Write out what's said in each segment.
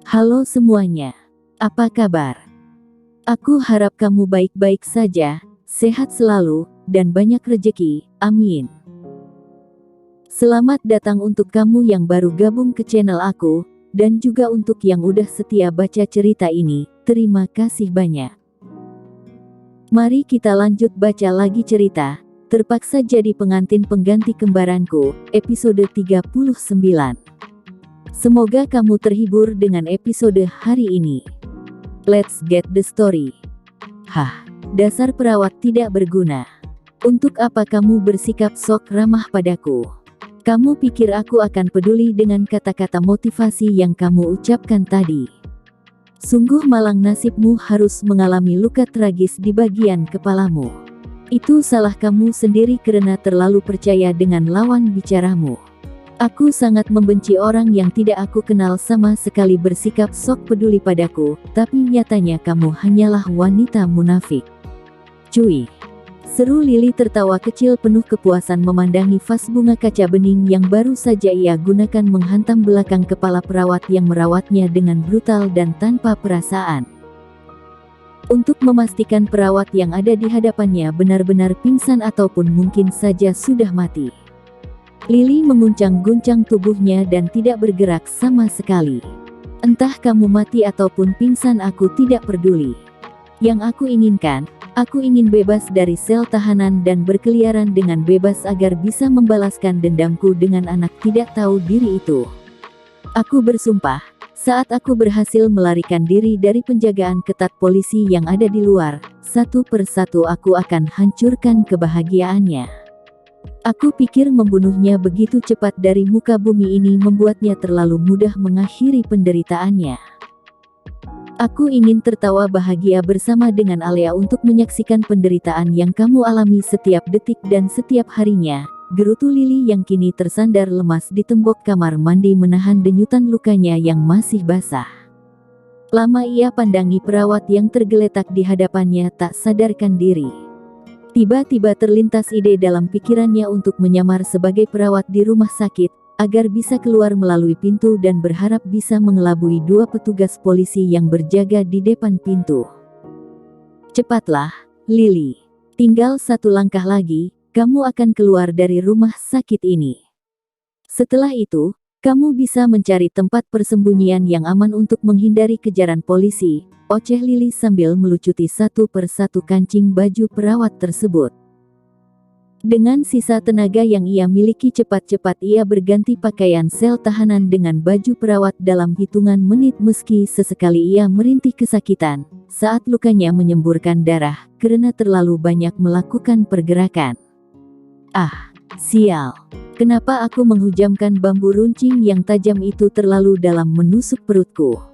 Halo semuanya, apa kabar? Aku harap kamu baik-baik saja, sehat selalu, dan banyak rejeki, amin. Selamat datang untuk kamu yang baru gabung ke channel aku, dan juga untuk yang udah setia baca cerita ini, terima kasih banyak. Mari kita lanjut baca lagi cerita, Terpaksa Jadi Pengantin Pengganti Kembaranku, episode 39. Semoga kamu terhibur dengan episode hari ini. Let's get the story. Hah, dasar perawat tidak berguna. Untuk apa kamu bersikap sok ramah padaku? Kamu pikir aku akan peduli dengan kata-kata motivasi yang kamu ucapkan tadi? Sungguh malang nasibmu harus mengalami luka tragis di bagian kepalamu. Itu salah kamu sendiri karena terlalu percaya dengan lawan bicaramu. Aku sangat membenci orang yang tidak aku kenal sama sekali bersikap sok peduli padaku, tapi nyatanya kamu hanyalah wanita munafik. Cuy. Seru Lili tertawa kecil penuh kepuasan memandangi vas bunga kaca bening yang baru saja ia gunakan menghantam belakang kepala perawat yang merawatnya dengan brutal dan tanpa perasaan. Untuk memastikan perawat yang ada di hadapannya benar-benar pingsan ataupun mungkin saja sudah mati. Lili menguncang-guncang tubuhnya dan tidak bergerak sama sekali. Entah kamu mati ataupun pingsan aku tidak peduli. Yang aku inginkan, aku ingin bebas dari sel tahanan dan berkeliaran dengan bebas agar bisa membalaskan dendamku dengan anak tidak tahu diri itu. Aku bersumpah, saat aku berhasil melarikan diri dari penjagaan ketat polisi yang ada di luar, satu persatu aku akan hancurkan kebahagiaannya. Aku pikir membunuhnya begitu cepat dari muka bumi ini membuatnya terlalu mudah mengakhiri penderitaannya. Aku ingin tertawa bahagia bersama dengan Alea untuk menyaksikan penderitaan yang kamu alami setiap detik dan setiap harinya. Gerutu Lili yang kini tersandar lemas di tembok kamar mandi menahan denyutan lukanya yang masih basah. Lama ia pandangi perawat yang tergeletak di hadapannya tak sadarkan diri. Tiba-tiba terlintas ide dalam pikirannya untuk menyamar sebagai perawat di rumah sakit, agar bisa keluar melalui pintu dan berharap bisa mengelabui dua petugas polisi yang berjaga di depan pintu. Cepatlah, Lili. Tinggal satu langkah lagi, kamu akan keluar dari rumah sakit ini. Setelah itu, kamu bisa mencari tempat persembunyian yang aman untuk menghindari kejaran polisi, oceh Lili sambil melucuti satu persatu kancing baju perawat tersebut. Dengan sisa tenaga yang ia miliki cepat-cepat ia berganti pakaian sel tahanan dengan baju perawat dalam hitungan menit meski sesekali ia merintih kesakitan, saat lukanya menyemburkan darah, karena terlalu banyak melakukan pergerakan. Ah, sial. Kenapa aku menghujamkan bambu runcing yang tajam itu terlalu dalam menusuk perutku?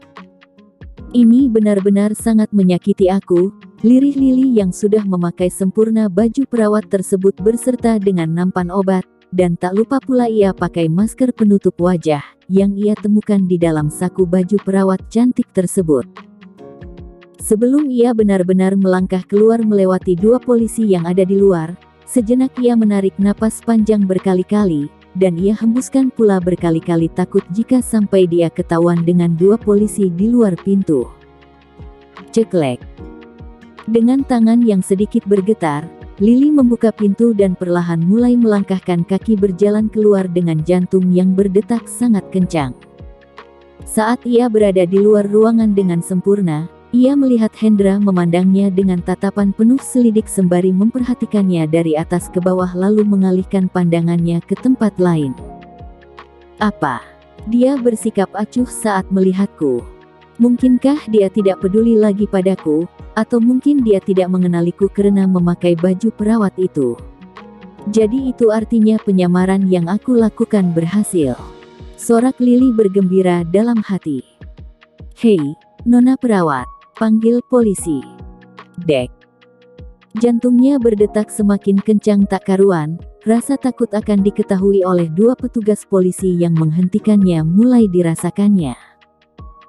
Ini benar-benar sangat menyakiti aku, lirih Lili yang sudah memakai sempurna baju perawat tersebut berserta dengan nampan obat, dan tak lupa pula ia pakai masker penutup wajah, yang ia temukan di dalam saku baju perawat cantik tersebut. Sebelum ia benar-benar melangkah keluar melewati dua polisi yang ada di luar, sejenak ia menarik napas panjang berkali-kali, dan ia hembuskan pula berkali-kali takut jika sampai dia ketahuan dengan dua polisi di luar pintu. Ceklek. Dengan tangan yang sedikit bergetar, Lili membuka pintu dan perlahan mulai melangkahkan kaki berjalan keluar dengan jantung yang berdetak sangat kencang. Saat ia berada di luar ruangan dengan sempurna, ia melihat Hendra memandangnya dengan tatapan penuh selidik sembari memperhatikannya dari atas ke bawah lalu mengalihkan pandangannya ke tempat lain. Apa? Dia bersikap acuh saat melihatku. Mungkinkah dia tidak peduli lagi padaku, atau mungkin dia tidak mengenaliku karena memakai baju perawat itu. Jadi itu artinya penyamaran yang aku lakukan berhasil. Sorak Lili bergembira dalam hati. Hei, Nona perawat. Panggil polisi. Dek. Jantungnya berdetak semakin kencang tak karuan, rasa takut akan diketahui oleh dua petugas polisi yang menghentikannya mulai dirasakannya.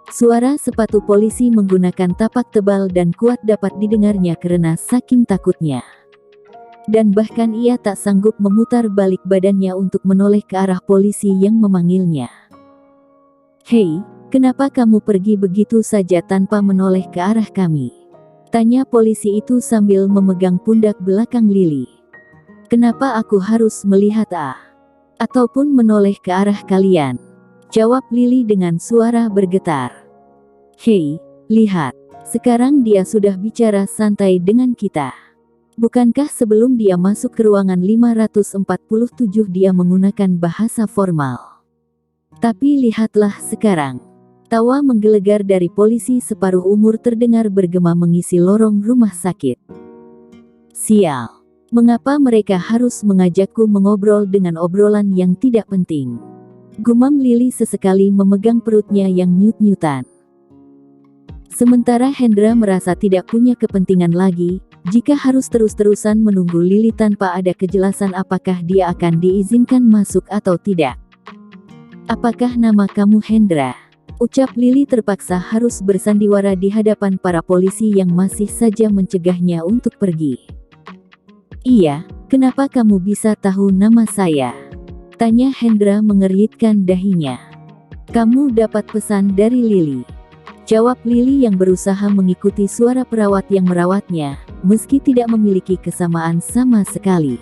Suara sepatu polisi menggunakan tapak tebal dan kuat dapat didengarnya karena saking takutnya. Dan bahkan ia tak sanggup memutar balik badannya untuk menoleh ke arah polisi yang memanggilnya. Hei, Kenapa kamu pergi begitu saja tanpa menoleh ke arah kami? Tanya polisi itu sambil memegang pundak belakang Lily. Kenapa aku harus melihat ataupun menoleh ke arah kalian? Jawab Lily dengan suara bergetar. Hei, lihat. Sekarang dia sudah bicara santai dengan kita. Bukankah sebelum dia masuk ke ruangan 547 dia menggunakan bahasa formal? Tapi lihatlah sekarang. Tawa menggelegar dari polisi separuh umur terdengar bergema mengisi lorong rumah sakit. Sial. Mengapa mereka harus mengajakku mengobrol dengan obrolan yang tidak penting? Gumam Lily sesekali memegang perutnya yang nyut-nyutan. Sementara Hendra merasa tidak punya kepentingan lagi, jika harus terus-terusan menunggu Lily tanpa ada kejelasan apakah dia akan diizinkan masuk atau tidak. Apakah nama kamu Hendra? Ucap Lily terpaksa harus bersandiwara di hadapan para polisi yang masih saja mencegahnya untuk pergi. Iya, kenapa kamu bisa tahu nama saya? Tanya Hendra mengeritkan dahinya. Kamu dapat pesan dari Lily. Jawab Lily yang berusaha mengikuti suara perawat yang merawatnya, meski tidak memiliki kesamaan sama sekali.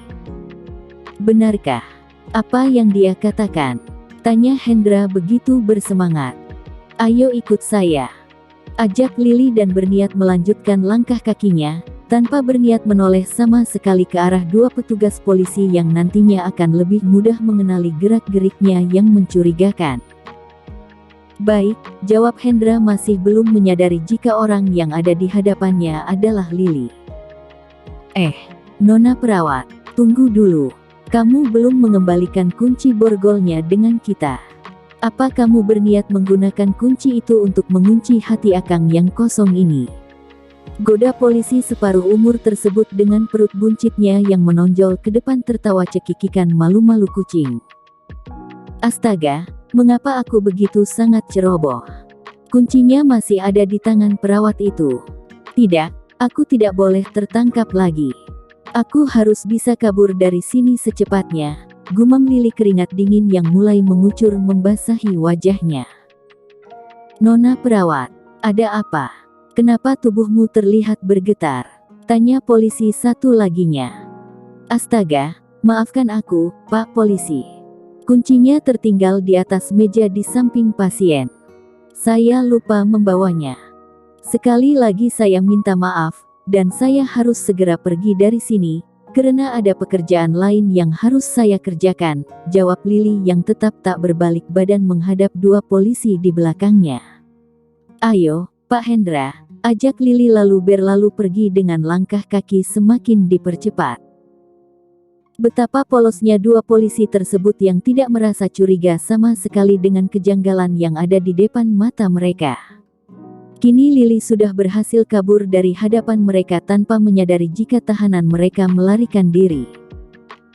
Benarkah apa yang dia katakan? Tanya Hendra begitu bersemangat. Ayo ikut saya. Ajak Lily dan berniat melanjutkan langkah kakinya, tanpa berniat menoleh sama sekali ke arah dua petugas polisi yang nantinya akan lebih mudah mengenali gerak-geriknya yang mencurigakan. Baik, jawab Hendra masih belum menyadari jika orang yang ada di hadapannya adalah Lily. Nona perawat, tunggu dulu. Kamu belum mengembalikan kunci borgolnya dengan kita. Apa kamu berniat menggunakan kunci itu untuk mengunci hati Akang yang kosong ini? Goda polisi separuh umur tersebut dengan perut buncitnya yang menonjol ke depan tertawa cekikikan malu-malu kucing. Astaga, mengapa aku begitu sangat ceroboh? Kuncinya masih ada di tangan perawat itu. Tidak, aku tidak boleh tertangkap lagi. Aku harus bisa kabur dari sini secepatnya. Gumam Lily keringat dingin yang mulai mengucur membasahi wajahnya. Nona perawat, ada apa? Kenapa tubuhmu terlihat bergetar? Tanya polisi satu laginya. Astaga, maafkan aku, Pak Polisi. Kuncinya tertinggal di atas meja di samping pasien. Saya lupa membawanya. Sekali lagi saya minta maaf, dan saya harus segera pergi dari sini. Karena ada pekerjaan lain yang harus saya kerjakan, jawab Lily yang tetap tak berbalik badan menghadap dua polisi di belakangnya. Ayo, Pak Hendra, ajak Lily lalu berlalu pergi dengan langkah kaki semakin dipercepat. Betapa polosnya dua polisi tersebut yang tidak merasa curiga sama sekali dengan kejanggalan yang ada di depan mata mereka. Kini Lily sudah berhasil kabur dari hadapan mereka tanpa menyadari jika tahanan mereka melarikan diri.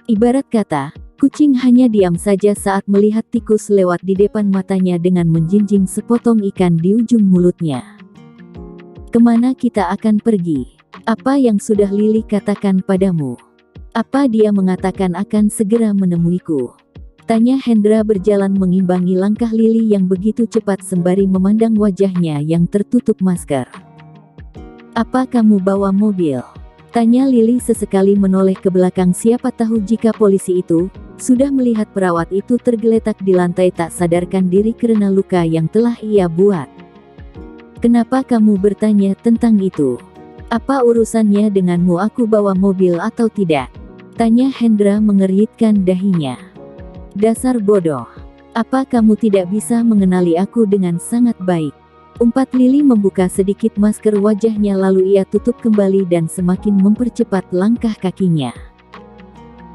Ibarat kata, kucing hanya diam saja saat melihat tikus lewat di depan matanya dengan menjinjing sepotong ikan di ujung mulutnya. Kemana kita akan pergi? Apa yang sudah Lily katakan padamu? Apa dia mengatakan akan segera menemuiku? Tanya Hendra berjalan mengimbangi langkah Lily yang begitu cepat sembari memandang wajahnya yang tertutup masker. Apa kamu bawa mobil? Tanya Lily sesekali menoleh ke belakang siapa tahu jika polisi itu sudah melihat perawat itu tergeletak di lantai tak sadarkan diri karena luka yang telah ia buat. Kenapa kamu bertanya tentang itu? Apa urusannya denganmu aku bawa mobil atau tidak? Tanya Hendra mengeritkan dahinya. Dasar bodoh. Apa kamu tidak bisa mengenali aku dengan sangat baik? Umpat Lily membuka sedikit masker wajahnya lalu ia tutup kembali dan semakin mempercepat langkah kakinya.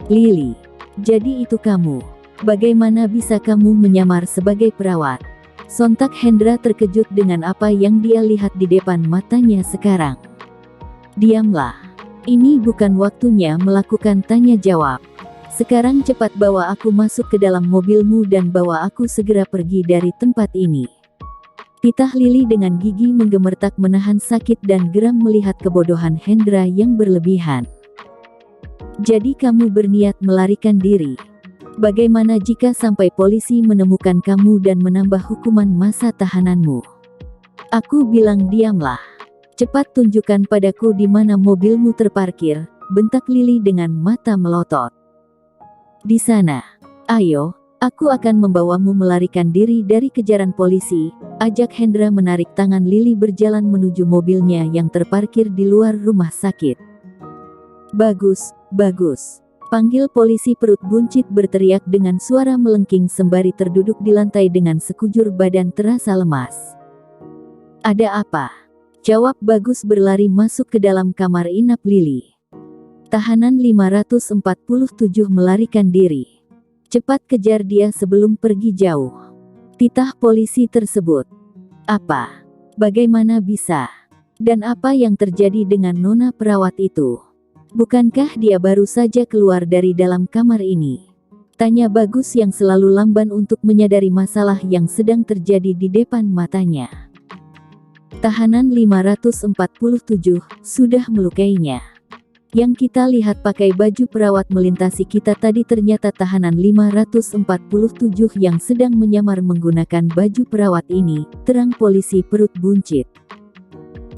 Lily, jadi itu kamu. Bagaimana bisa kamu menyamar sebagai perawat? Sontak Hendra terkejut dengan apa yang dia lihat di depan matanya sekarang. Diamlah. Ini bukan waktunya melakukan tanya jawab. Sekarang cepat bawa aku masuk ke dalam mobilmu dan bawa aku segera pergi dari tempat ini. Titah Lily dengan gigi menggemertak menahan sakit dan geram melihat kebodohan Hendra yang berlebihan. Jadi kamu berniat melarikan diri? Bagaimana jika sampai polisi menemukan kamu dan menambah hukuman masa tahananmu? Aku bilang diamlah. Cepat tunjukkan padaku di mana mobilmu terparkir, bentak Lily dengan mata melotot. Di sana. Ayo, aku akan membawamu melarikan diri dari kejaran polisi, ajak Hendra menarik tangan Lily berjalan menuju mobilnya yang terparkir di luar rumah sakit. Bagus, bagus. Panggil polisi, perut buncit berteriak dengan suara melengking sembari terduduk di lantai dengan sekujur badan terasa lemas. Ada apa? Jawab Bagus berlari masuk ke dalam kamar inap Lily. Tahanan 547 melarikan diri. Cepat kejar dia sebelum pergi jauh. Titah polisi tersebut. Apa? Bagaimana bisa? Dan apa yang terjadi dengan nona perawat itu? Bukankah dia baru saja keluar dari dalam kamar ini? Tanya Bagus yang selalu lamban untuk menyadari masalah yang sedang terjadi di depan matanya. Tahanan 547 sudah melukainya. Yang kita lihat pakai baju perawat melintasi kita tadi ternyata tahanan 547 yang sedang menyamar menggunakan baju perawat ini, terang polisi perut buncit.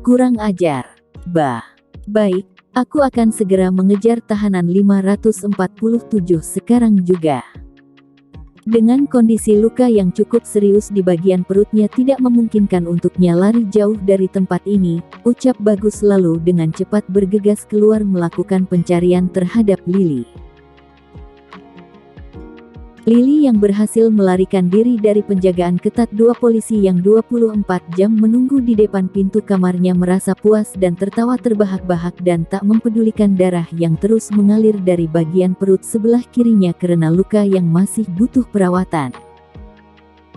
Kurang ajar. Baik. Aku akan segera mengejar tahanan 547 sekarang juga. Dengan kondisi luka yang cukup serius di bagian perutnya tidak memungkinkan untuknya lari jauh dari tempat ini, ucap Bagus lalu dengan cepat bergegas keluar melakukan pencarian terhadap Lily. Lily yang berhasil melarikan diri dari penjagaan ketat dua polisi yang 24 jam menunggu di depan pintu kamarnya merasa puas dan tertawa terbahak-bahak dan tak mempedulikan darah yang terus mengalir dari bagian perut sebelah kirinya karena luka yang masih butuh perawatan.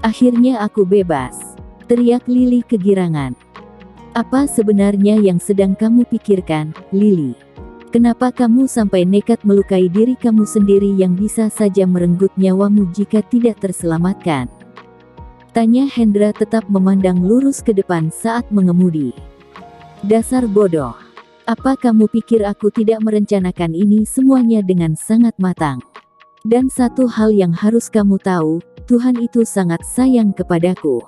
Akhirnya aku bebas, teriak Lily kegirangan. Apa sebenarnya yang sedang kamu pikirkan, Lily? Kenapa kamu sampai nekat melukai diri kamu sendiri yang bisa saja merenggut nyawamu jika tidak terselamatkan? Tanya Hendra tetap memandang lurus ke depan saat mengemudi. Dasar bodoh. Apa kamu pikir aku tidak merencanakan ini semuanya dengan sangat matang? Dan satu hal yang harus kamu tahu, Tuhan itu sangat sayang kepadaku.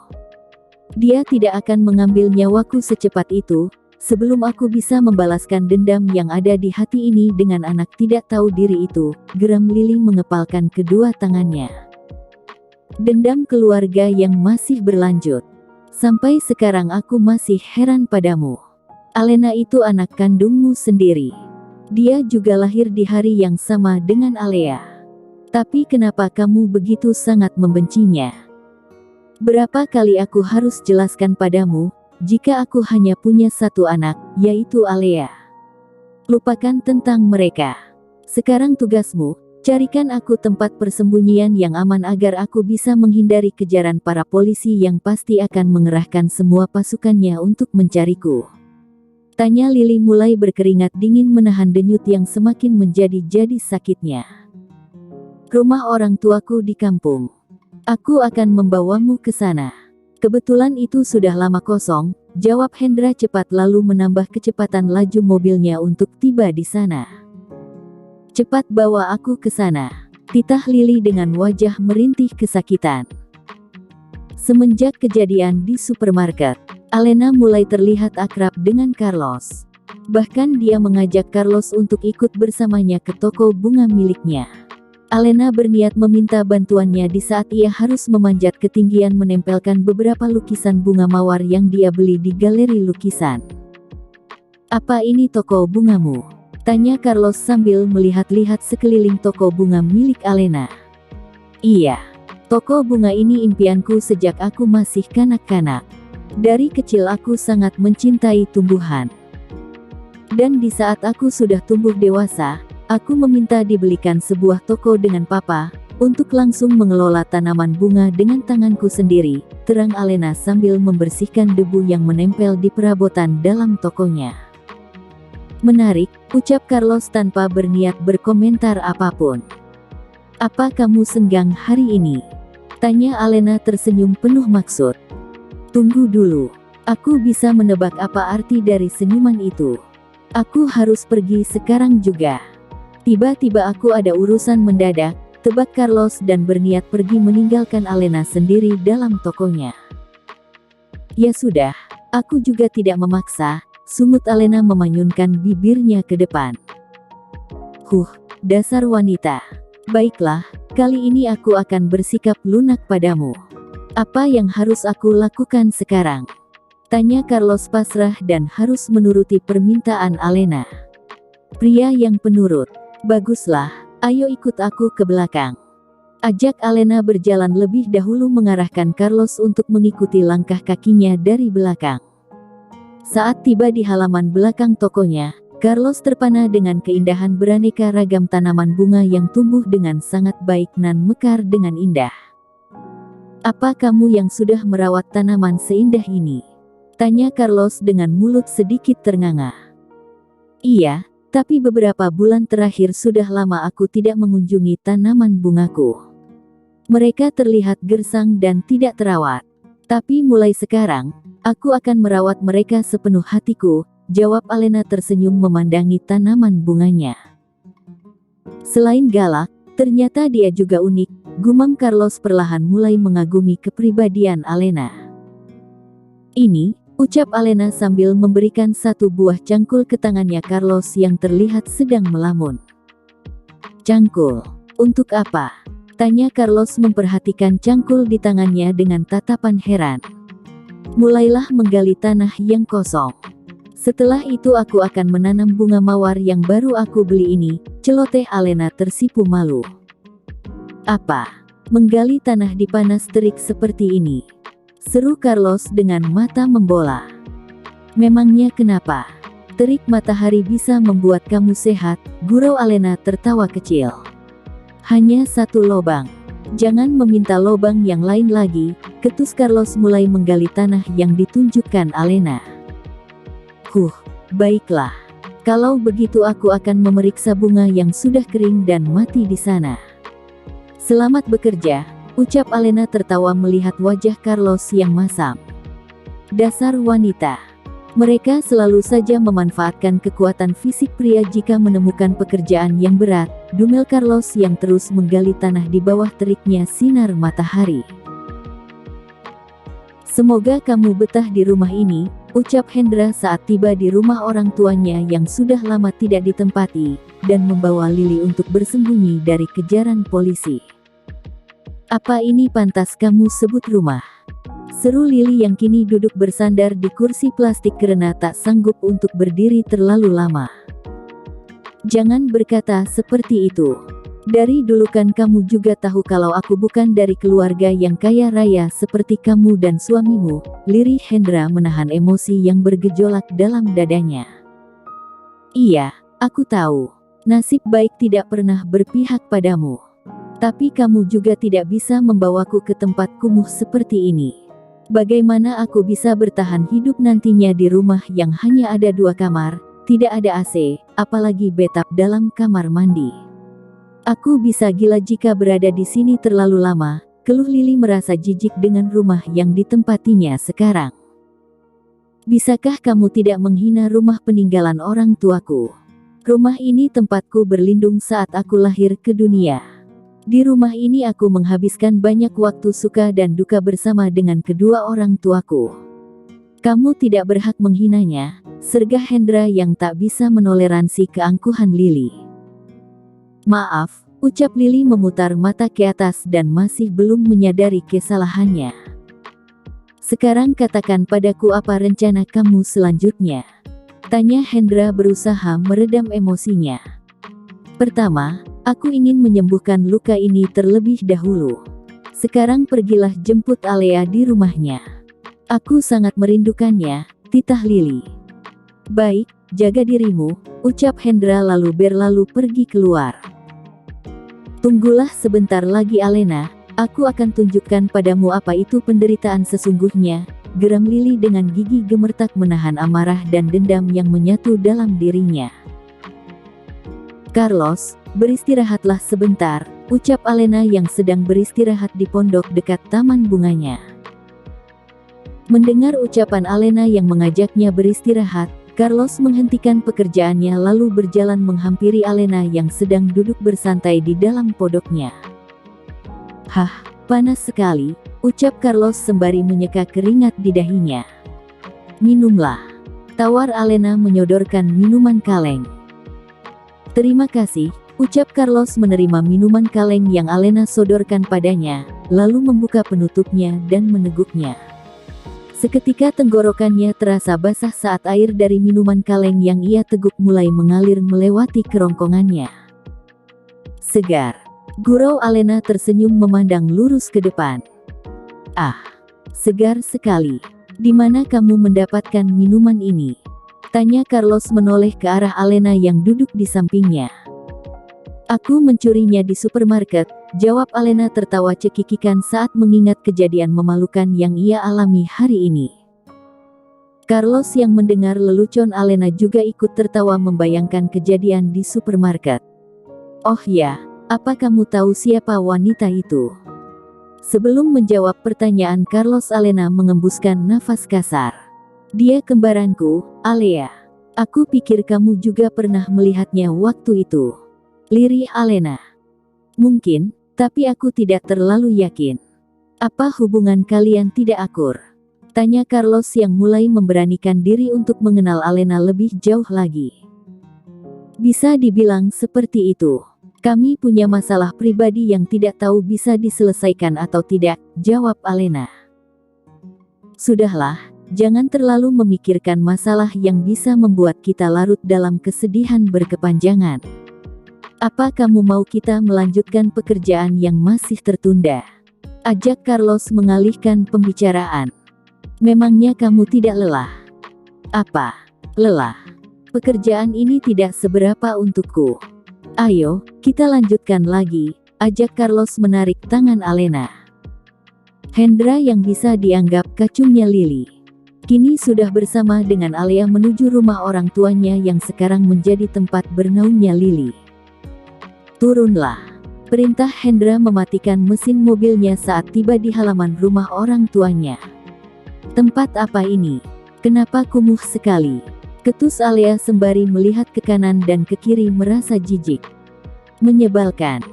Dia tidak akan mengambil nyawaku secepat itu, sebelum aku bisa membalaskan dendam yang ada di hati ini dengan anak tidak tahu diri itu, geram Lily mengepalkan kedua tangannya. Dendam keluarga yang masih berlanjut. Sampai sekarang aku masih heran padamu. Alena itu anak kandungmu sendiri. Dia juga lahir di hari yang sama dengan Alea. Tapi kenapa kamu begitu sangat membencinya? Berapa kali aku harus jelaskan padamu, jika aku hanya punya satu anak, yaitu Alea. Lupakan tentang mereka. Sekarang tugasmu, carikan aku tempat persembunyian yang aman agar aku bisa menghindari kejaran para polisi yang pasti akan mengerahkan semua pasukannya untuk mencariku. Tanya Lily mulai berkeringat dingin menahan denyut yang semakin menjadi-jadi sakitnya. Rumah orang tuaku di kampung. Aku akan membawamu ke sana. Kebetulan itu sudah lama kosong, jawab Hendra cepat lalu menambah kecepatan laju mobilnya untuk tiba di sana. Cepat bawa aku ke sana, titah Lily dengan wajah merintih kesakitan. Semenjak kejadian di supermarket, Alena mulai terlihat akrab dengan Carlos. Bahkan dia mengajak Carlos untuk ikut bersamanya ke toko bunga miliknya. Alena berniat meminta bantuannya di saat ia harus memanjat ketinggian menempelkan beberapa lukisan bunga mawar yang dia beli di galeri lukisan. Apa ini toko bungamu? Tanya Carlos sambil melihat-lihat sekeliling toko bunga milik Alena. Iya, toko bunga ini impianku sejak aku masih kanak-kanak. Dari kecil aku sangat mencintai tumbuhan. Dan di saat aku sudah tumbuh dewasa, aku meminta dibelikan sebuah toko dengan papa, untuk langsung mengelola tanaman bunga dengan tanganku sendiri, terang Alena sambil membersihkan debu yang menempel di perabotan dalam tokonya. Menarik, ucap Carlos tanpa berniat berkomentar apapun. Apa kamu senggang hari ini? Tanya Alena tersenyum penuh maksud. Tunggu dulu, aku bisa menebak apa arti dari senyuman itu. Aku harus pergi sekarang juga. Tiba-tiba aku ada urusan mendadak, tebak Carlos dan berniat pergi meninggalkan Alena sendiri dalam tokonya. Ya sudah, aku juga tidak memaksa, sungut Alena memanyunkan bibirnya ke depan. Dasar wanita. Baiklah, kali ini aku akan bersikap lunak padamu. Apa yang harus aku lakukan sekarang? Tanya Carlos pasrah dan harus menuruti permintaan Alena. Pria yang penurut. Baguslah, ayo ikut aku ke belakang. Ajak Alena berjalan lebih dahulu mengarahkan Carlos untuk mengikuti langkah kakinya dari belakang. Saat tiba di halaman belakang tokonya, Carlos terpana dengan keindahan beraneka ragam tanaman bunga yang tumbuh dengan sangat baik dan mekar dengan indah. Apa kamu yang sudah merawat tanaman seindah ini? Tanya Carlos dengan mulut sedikit ternganga. Iya, tapi beberapa bulan terakhir sudah lama aku tidak mengunjungi tanaman bungaku. Mereka terlihat gersang dan tidak terawat. Tapi mulai sekarang, aku akan merawat mereka sepenuh hatiku, jawab Alena tersenyum memandangi tanaman bunganya. Selain galak, ternyata dia juga unik, gumam Carlos perlahan mulai mengagumi kepribadian Alena. Ini, ucap Alena sambil memberikan satu buah cangkul ke tangannya Carlos yang terlihat sedang melamun. Cangkul? Untuk apa? Tanya Carlos memperhatikan cangkul di tangannya dengan tatapan heran. Mulailah menggali tanah yang kosong. Setelah itu aku akan menanam bunga mawar yang baru aku beli ini, celoteh Alena tersipu malu. Apa? Menggali tanah di panas terik seperti ini? Seru Carlos dengan mata membola. Memangnya kenapa? Terik matahari bisa membuat kamu sehat, gurau Alena tertawa kecil. Hanya satu lobang. Jangan meminta lobang yang lain lagi, ketus Carlos mulai menggali tanah yang ditunjukkan Alena. Baiklah. Kalau begitu aku akan memeriksa bunga yang sudah kering dan mati di sana. Selamat bekerja, ucap Alena tertawa melihat wajah Carlos yang masam. Dasar wanita. Mereka selalu saja memanfaatkan kekuatan fisik pria jika menemukan pekerjaan yang berat, dumel Carlos yang terus menggali tanah di bawah teriknya sinar matahari. Semoga kamu betah di rumah ini, ucap Hendra saat tiba di rumah orang tuanya yang sudah lama tidak ditempati, dan membawa Lily untuk bersembunyi dari kejaran polisi. Apa ini pantas kamu sebut rumah? Seru Lily yang kini duduk bersandar di kursi plastik karena tak sanggup untuk berdiri terlalu lama. Jangan berkata seperti itu. Dari dulu kan kamu juga tahu kalau aku bukan dari keluarga yang kaya raya seperti kamu dan suamimu, lirih Hendra menahan emosi yang bergejolak dalam dadanya. Iya, aku tahu. Nasib baik tidak pernah berpihak padamu. Tapi kamu juga tidak bisa membawaku ke tempat kumuh seperti ini. Bagaimana aku bisa bertahan hidup nantinya di rumah yang hanya ada 2 kamar, tidak ada AC, apalagi bathtub dalam kamar mandi. Aku bisa gila jika berada di sini terlalu lama, keluh Lily merasa jijik dengan rumah yang ditempatinya sekarang. Bisakah kamu tidak menghina rumah peninggalan orang tuaku? Rumah ini tempatku berlindung saat aku lahir ke dunia. Di rumah ini aku menghabiskan banyak waktu suka dan duka bersama dengan kedua orang tuaku. Kamu tidak berhak menghinanya, sergah Hendra yang tak bisa menoleransi keangkuhan Lily. Maaf, ucap Lily memutar mata ke atas dan masih belum menyadari kesalahannya. Sekarang katakan padaku apa rencana kamu selanjutnya? Tanya Hendra berusaha meredam emosinya. Pertama, aku ingin menyembuhkan luka ini terlebih dahulu. Sekarang pergilah jemput Alea di rumahnya. Aku sangat merindukannya, titah Lily. Baik, jaga dirimu, ucap Hendra lalu berlalu pergi keluar. Tunggulah sebentar lagi Alena, aku akan tunjukkan padamu apa itu penderitaan sesungguhnya, geram Lily dengan gigi gemetar menahan amarah dan dendam yang menyatu dalam dirinya. Carlos, beristirahatlah sebentar, ucap Alena yang sedang beristirahat di pondok dekat taman bunganya. Mendengar ucapan Alena yang mengajaknya beristirahat, Carlos menghentikan pekerjaannya lalu berjalan menghampiri Alena yang sedang duduk bersantai di dalam pondoknya. Hah, panas sekali, ucap Carlos sembari menyeka keringat di dahinya. Minumlah. Tawar Alena menyodorkan minuman kaleng. Terima kasih, ucap Carlos menerima minuman kaleng yang Alena sodorkan padanya, lalu membuka penutupnya dan meneguknya. Seketika tenggorokannya terasa basah saat air dari minuman kaleng yang ia teguk mulai mengalir melewati kerongkongannya. Segar. Gurau Alena tersenyum memandang lurus ke depan. Ah, segar sekali. Di mana kamu mendapatkan minuman ini? Tanya Carlos menoleh ke arah Alena yang duduk di sampingnya. Aku mencurinya di supermarket, jawab Alena tertawa cekikikan saat mengingat kejadian memalukan yang ia alami hari ini. Carlos yang mendengar lelucon Alena juga ikut tertawa membayangkan kejadian di supermarket. Oh ya, apa kamu tahu siapa wanita itu? Sebelum menjawab pertanyaan Carlos, Alena mengembuskan nafas kasar. Dia kembaranku, Alea. Aku pikir kamu juga pernah melihatnya waktu itu. Lirih Alena. Mungkin, tapi aku tidak terlalu yakin. Apa hubungan kalian tidak akur? Tanya Carlos yang mulai memberanikan diri untuk mengenal Alena lebih jauh lagi. Bisa dibilang seperti itu. Kami punya masalah pribadi yang tidak tahu bisa diselesaikan atau tidak, jawab Alena. Sudahlah, jangan terlalu memikirkan masalah yang bisa membuat kita larut dalam kesedihan berkepanjangan. Apa kamu mau kita melanjutkan pekerjaan yang masih tertunda? Ajak Carlos mengalihkan pembicaraan. Memangnya kamu tidak lelah? Apa? Lelah? Pekerjaan ini tidak seberapa untukku. Ayo, kita lanjutkan lagi, ajak Carlos menarik tangan Alena. Hendra yang bisa dianggap kacungnya Lily, kini sudah bersama dengan Alea menuju rumah orang tuanya yang sekarang menjadi tempat bernaungnya Lily. Turunlah. Perintah Hendra mematikan mesin mobilnya saat tiba di halaman rumah orang tuanya. Tempat apa ini? Kenapa kumuh sekali? Ketus Alea sembari melihat ke kanan dan ke kiri merasa jijik. Menyebalkan.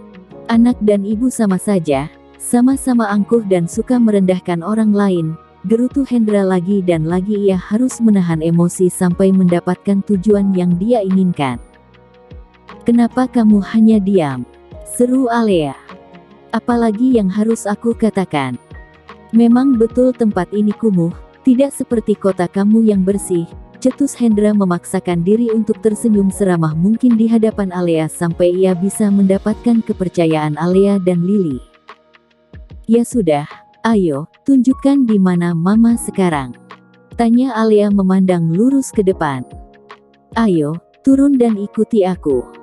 Anak dan ibu sama saja, sama-sama angkuh dan suka merendahkan orang lain, gerutu Hendra lagi dan lagi. Ia harus menahan emosi sampai mendapatkan tujuan yang dia inginkan. Kenapa kamu hanya diam? Seru Alea. Apalagi yang harus aku katakan? Memang betul tempat ini kumuh, tidak seperti kota kamu yang bersih, cetus Hendra memaksakan diri untuk tersenyum seramah mungkin di hadapan Alea sampai ia bisa mendapatkan kepercayaan Alea dan Lily. Ya sudah, ayo, tunjukkan di mana Mama sekarang. Tanya Alea memandang lurus ke depan. Ayo, turun dan ikuti aku.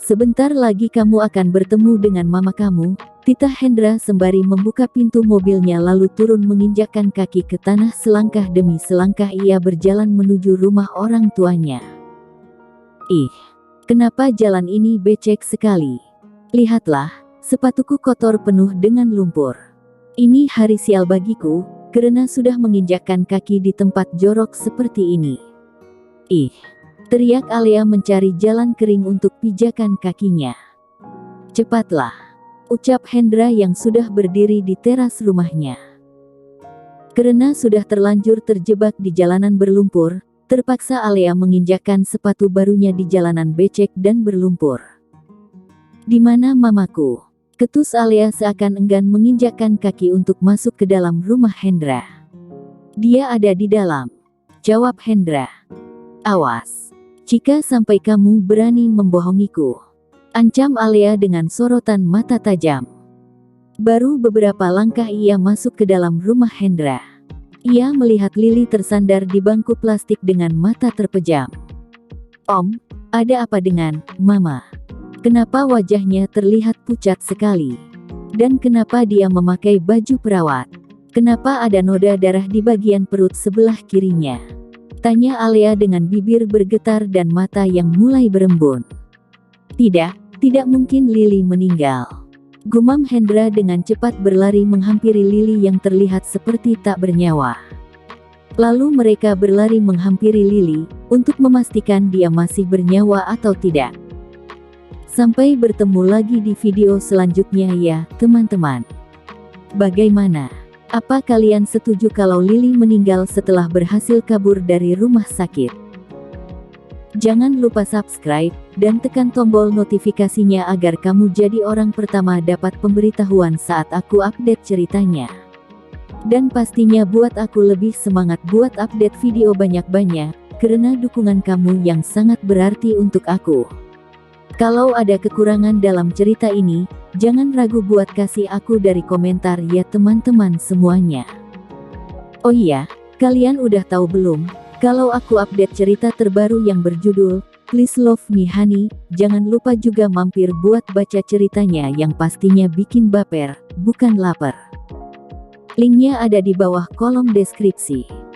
Sebentar lagi kamu akan bertemu dengan mama kamu, titah Hendra sembari membuka pintu mobilnya lalu turun menginjakkan kaki ke tanah selangkah demi selangkah ia berjalan menuju rumah orang tuanya. Ih, kenapa jalan ini becek sekali? Lihatlah, sepatuku kotor penuh dengan lumpur. Ini hari sial bagiku, karena sudah menginjakkan kaki di tempat jorok seperti ini. Ih. Teriak Alea mencari jalan kering untuk pijakan kakinya. Cepatlah, ucap Hendra yang sudah berdiri di teras rumahnya. Karena sudah terlanjur terjebak di jalanan berlumpur, terpaksa Alea menginjakkan sepatu barunya di jalanan becek dan berlumpur. Di mana mamaku? Ketus Alea seakan enggan menginjakkan kaki untuk masuk ke dalam rumah Hendra. Dia ada di dalam, jawab Hendra. Awas. Jika sampai kamu berani membohongiku, ancam Alea dengan sorotan mata tajam. Baru beberapa langkah ia masuk ke dalam rumah Hendra. Ia melihat Lily tersandar di bangku plastik dengan mata terpejam. Om, ada apa dengan Mama? Kenapa wajahnya terlihat pucat sekali? Dan kenapa dia memakai baju perawat? Kenapa ada noda darah di bagian perut sebelah kirinya? Tanya Alea dengan bibir bergetar dan mata yang mulai berembun. Tidak mungkin Lily meninggal. Gumam Hendra dengan cepat berlari menghampiri Lily yang terlihat seperti tak bernyawa. Lalu mereka berlari menghampiri Lily, untuk memastikan dia masih bernyawa atau tidak. Sampai bertemu lagi di video selanjutnya ya, teman-teman. Bagaimana? Apa kalian setuju kalau Lily meninggal setelah berhasil kabur dari rumah sakit? Jangan lupa subscribe dan tekan tombol notifikasinya agar kamu jadi orang pertama dapat pemberitahuan saat aku update ceritanya. Dan pastinya buat aku lebih semangat buat update video banyak-banyak, karena dukungan kamu yang sangat berarti untuk aku. Kalau ada kekurangan dalam cerita ini, jangan ragu buat kasih aku dari komentar ya teman-teman semuanya. Oh iya, kalian udah tahu belum? Kalau aku update cerita terbaru yang berjudul Please Love Me Honey, jangan lupa juga mampir buat baca ceritanya yang pastinya bikin baper, bukan lapar. Linknya ada di bawah kolom deskripsi.